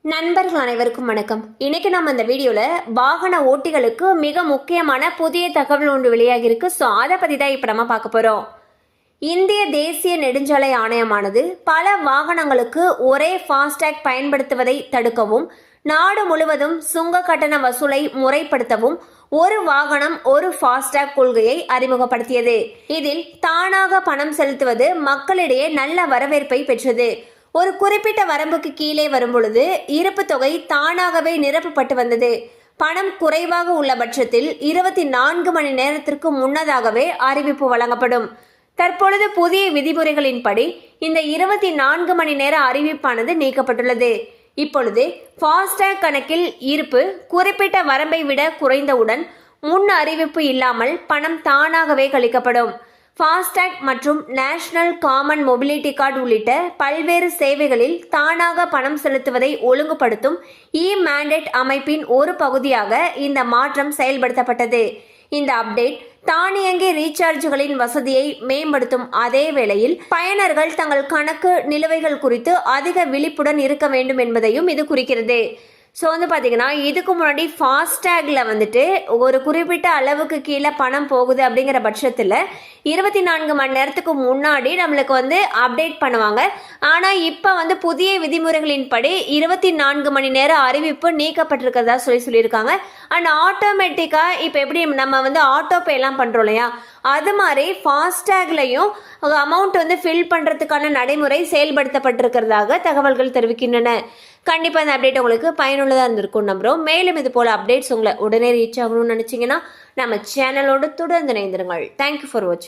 நண்பர்கள் அனைவருக்கும் வணக்கம். இன்னைக்கு நம்ம இந்த வீடியோல வாகன ஓட்டிகளுக்கு மிக முக்கியமான புதிய தகவல் ஒன்று வெளியாகி இருக்கு. ஸோ அதை பத்தி தான் இப்ப நம்ம பார்க்க போறோம். இந்திய தேசிய நெடுஞ்சாலை ஆணையமானது பல வாகனங்களுக்கு ஒரே ஃபாஸ்டேக் பயன்படுத்துவதை தடுக்கவும், நாடு முழுவதும் சுங்க கட்டண வசூலை முறைப்படுத்தவும் ஒரு வாகனம் ஒரு ஃபாஸ்டேக் கொள்கையை அறிமுகப்படுத்தியது. இதில் தானாக பணம் செலுத்துவது மக்களிடையே நல்ல வரவேற்பை பெற்றது. ஒரு குறிப்பிட்ட வரம்புக்கு கீழே வரும்பொழுது இருப்பு தொகை தானாகவே நிரப்பப்பட்டு வந்தது. பணம் குறைவாக உள்ள பட்சத்தில் 24 மணி நேரத்திற்கு முன்னதாகவே அறிவிப்பு வழங்கப்படும். தற்பொழுது புதிய விதிமுறைகளின்படி இந்த 24 மணி நேர அறிவிப்பானது நீக்கப்பட்டுள்ளது. இப்பொழுது ஃபாஸ்டேக் கணக்கில் இருப்பு குறிப்பிட்ட வரம்பை விட குறைந்தவுடன் முன் அறிவிப்பு இல்லாமல் பணம் தானாகவே கழிக்கப்படும். ஃபாஸ்டேக் மற்றும் நேஷனல் காமன் மொபிலிட்டி கார்டு உள்ளிட்ட பல்வேறு சேவைகளில் தானாக பணம் செலுத்துவதை ஒழுங்குபடுத்தும் இ மேண்டேட் அமைப்பின் ஒரு பகுதியாக இந்த மாற்றம் செயல்படுத்தப்பட்டது. இந்த அப்டேட் தானியங்கி ரீசார்ஜ்களின் வசதியை மேம்படுத்தும் அதே வேளையில் பயனர்கள் தங்கள் கணக்கு நிலுவைகள் குறித்து அதிக விழிப்புடன் இருக்க வேண்டும் என்பதையும் இது குறிக்கிறது. ஸோ பார்த்தீங்கன்னா இதுக்கு முன்னாடி ஃபாஸ்டேகில் ஒரு குறிப்பிட்ட அளவுக்கு கீழே பணம் போகுது அப்படிங்கிற பட்சத்தில் 24 மணி நேரத்துக்கு முன்னாடி நம்மளுக்கு அப்டேட் பண்ணுவாங்க. ஆனால் இப்போ புதிய விதிமுறைகளின்படி 24 மணி நேரம் அறிவிப்பு நீக்கப்பட்டிருக்கிறதா சொல்லியிருக்காங்க. அண்ட் ஆட்டோமேட்டிக்காக இப்போ எப்படி நம்ம ஆட்டோபே எல்லாம் பண்ணுறோம் இல்லையா, அது மாதிரி ஃபாஸ்டேக்லையும் அமௌண்ட் ஃபில் பண்ணுறதுக்கான நடைமுறை செயல்படுத்தப்பட்டிருக்கிறதாக தகவல்கள் தெரிவிக்கின்றன. கண்டிப்பாக இந்த அப்டேட் உங்களுக்கு பயனுள்ளதாக இருந்திருக்கும் நம்புகிறோம். மேலும் இது போல் அப்டேட்ஸ் உங்களை உடனே ரீச் ஆகணும்னு நினச்சிங்கன்னா நம்ம சேனலோடு தொடர்ந்து இணைந்திருங்கள். தேங்க்யூ ஃபார் வாட்சிங்.